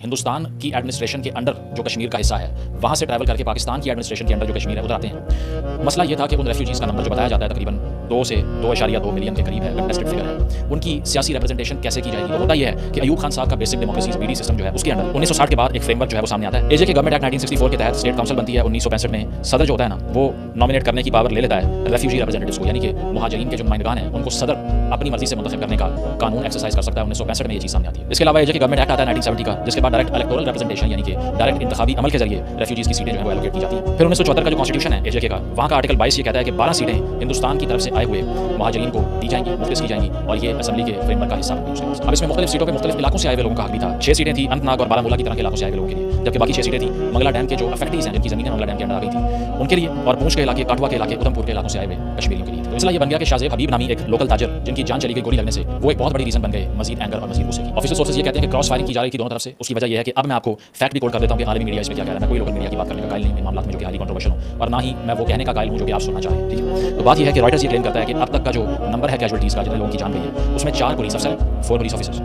हिंदुस्तान की एडमिनिस्ट्रेशन के अंडर जो कश्मीर का हिस्सा है वहाँ से ट्रैवल करके पाकिस्तान की एडमिनिस्ट्रेशन के अंडर जो कश्मीर है उधर आते हैं। मसला ये था कि उन रेफ्यूजीज़ का नंबर जो बताया जाता है तकरीबन 2 से 2.2 मिलियन के करीब है, कंटेस्टेड फिगर है। उनकी सियासी रिप्रेजेंटेशन कैसे की जाएगी? तो होता यह है कि अयूब खान साहब का बेसिक डेमोक्रेसी बीडी सिस्टम जो है उसके अंडर 1960 के बाद एक फ्रेमवर्क जो है वो सामने आता है। एजे के गवर्नमेंट एक्ट 1964 के तहत स्टेट काउंसिल बनती है। 1965 में सदर जो होता है ना वो नॉमिनेट करने की पावर ले लेता है रेफ्यूजी रिप्रेजेंटेटिव्स को, यानी कि मुहाजिरीन के जो नुमाइंदगान हैं उनको सदर अपनी मर्जी से मुंतखब करने का कानून एक्सरसाइज कर सकता है। 1965 में ये चीज़ सामने आती है। इसके अलावा एजे के गवर्नमेंट एक्ट आता है 1970 का, जिसके बाद डायरेक्ट इलेक्टोरल रिप्रेजेंटेशन यानी कि डायरेक्ट इंतखाबी अमल के जरिए रेफ्यूजीज की सीटें जो है वो एलोकेट की जाती हैं। फिर 1974 का जो कॉन्स्टिट्यूशन है एजे का, वहाँ का आर्टिकल 22 ये कहता है कि 12 सीटें हिंदुस्तान की तरफ से आए हुए मुहाजिरीन को दी जाएंगी, मुख्तलिस की जाएंगी और ये असेंबली के फ्रेमवर्क का हिस्सा होंगी। अब इसमें मुख्तलिफ सीटों पर मुख्तलिफ इलाकों से आए हुए लोगों का हक भी था। 6 सीटें थी अनंतनाग और बारामूला की तरह के इलाकों से आए हुए लोगों के लिए, जबकि बाकी 6 सीटें थी मंगला डैम के जो अफेक्टीज हैं जिनकी जमीनें मंगला डैम के अंदर आ गई थी उनके लिए, और पूंछ के इलाके, काठुआ के इलाके, उधमपुर के इलाकों से आए हुए कश्मीरियों के लिए। तो इसलिए ये बन गया कि शाहजेब हबीब नामी एक लोकल ताजर जिनकी जान चली गई गोली लगने से, वो एक बहुत बड़ी रीजन बन गए मजीद एंगर और मजीद गुस्से की। ऑफिशियल सोर्सेज ये कहते हैं कि क्रॉस फायरिंग की जा रही थी दोनों तरफ से। उसकी वजह यह है कि अब मैं आपको फैक्ट भी कोट कर देता हूँ कि आलमी मीडिया इसमें क्या कह रहा है। मैं कोई लोकल मीडिया की बात करने का कायल नहीं हूँ मामला में जो कि हाईली कंट्रोवर्शियल हो, और ना ही मैं वो कहने का कायल हूँ जो कि आप सुनना चाहें। ठीक है, तो बात यह है कि रॉयटर्स ये क्लेम करता है कि अब तक का जो नंबर है कैजुअलिटीज का, जितने लोगों की जान गई है, उसमें 4 पुलिस अफसर, 4 पुलिस ऑफिसर्स,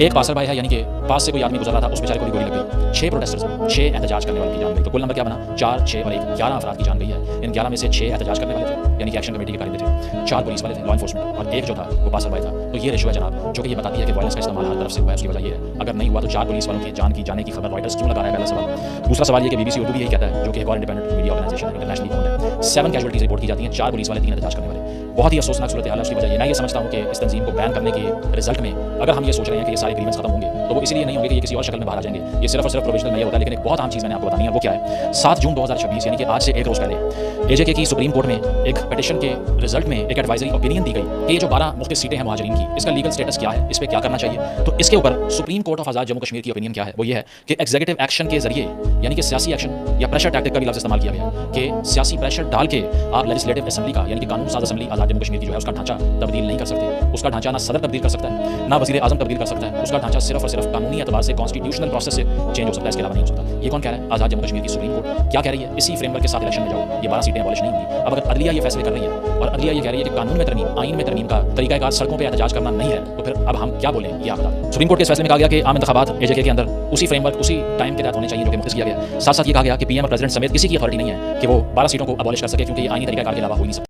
एक पासर भाई है यानी कि पास से कोई आदमी गुजर रहा था उस बेचारे को भी गोली लग गई, 6 प्रोटेस्टर्स, 6 एहतजाज करने वालों की जान गई। तो कुल नंबर क्या बना? 4, 6 और 1, 11 अफराद की जान गई है। इन 11 में से 6 एहतजाज करने वाले थे यानी कि एक्शन कमेटी के कारिंदे थे, 4 पुलिस वाले थे, लॉ एनफोर्समेंट, और एक जो था वो पासर भाई था। तो ये रेशो है जनाब जो कि ये बताती है कि वायलेंस का इस्तेमाल हर तरफ से हुआ है। उसकी वजह ये है, अगर नहीं हुआ तो 4 पुलिस वालों की जान की जाने की खबर रॉयटर्स क्यों लगा रहा है? पहला सवाल। दूसरा सवाल ये कि बीबीसी उर्दू भी यही कहता है, जो कि एक और इंडिपेंडेंट मीडिया ऑर्गेनाइजेशन है, इंटरनेशनली फाउंड है। 7 कैजुअलिटीज रिपोर्ट की जाती हैं, 4 पुलिस वाले, 3 एहतजाज करने वाले। बहुत ही अफसोसनाक सूरत हाल है। उसकी वजह ये मैं ये समझता हूँ कि इस तंजीम को बैन करने के रिजल्ट में अगर हम ये सोच रहे हैं कि ये सारे ग्रीवेंस खत्म होंगे तो वो इसलिए नहीं होंगे कि ये किसी और शक्ल में बाहर आ जाएंगे। ये सिर्फ और सिर्फ प्रोविजनल नहीं होता है। लेकिन एक बहुत आम चीज़ मैंने आपको बतानी है, वो क्या है? 7 जून 2026 यानी कि आज से एक रोज़ पहले एजेके की सुप्रीम कोर्ट में एक पिटिशन के रिजल्ट में एक एडवाइजरी ओपिनियन दी गई कि ये जो 12 मुख्तलिफ सीटें हैं मुहाजिरीन की, इसका लीगल स्टेटस क्या है, इस पर क्या करना चाहिए। तो इसके ऊपर सुप्रीम कोर्ट ऑफ आज़ाद जम्मू कश्मीर की ओपिनियन क्या है? वो ये है कि एग्जीक्यूटिव एक्शन के जरिए यानी कि सियासी एक्शन या प्रेशर टैक्टिक का भी लफ्ज़ इस्तेमाल किया गया कि सियासी प्रेशर डाल के आप लेजिस्लेटिव असेंबली का यानी कि कानून साज असेंबली आज़ाद जम्मू कश्मीर की जो है उसका ढांचा तब्दील नहीं कर सकते। उसका ढांचा ना सदर तब्दील कर सकता है, ना वज़ीर आज़म तब्दील कर सकता है। उसका ढांचा सिर्फ और सिर्फ कानूनी एतबार से कॉन्स्टिट्यूशनल प्रोसेस से चेंज हो सकता है, इसके अलावा नहीं हो सकता। ये कौन कह रहा है? आज़ाद जम्मू कश्मीर की सुप्रीम कोर्ट क्या कह रही है? इसी फ्रेमवर्क के साथ इलेक्शन में जाओ, ये 12 सीटें अबॉलिश नहीं होंगी। अब अगर अदलिया ये फैसले कर रही है और अदलिया ये कह रही है कि कानून में तरमीम, आइन में तरमीम का तरीकाकार सड़कों पर एहतजाज करना नहीं है, तो फिर अब हम क्या बोलें? ये आप बता। सुप्रीम कोर्ट के फैसले में कहा गया कि आम इंतखाबात एजेके के अंदर उसी फ्रेमवर्क, उसी टाइम के तहत होने चाहिए जो कि मुख्तस किया गया। साथ साथ ये कहा गया कि पीएम और प्रेसिडेंट समेत किसी की अथॉरिटी नहीं है कि वो 12 सीटों को अबॉलिश कर सके, क्योंकि ये आइनी तरीकाकार के अलावा हो ही नहीं सकता।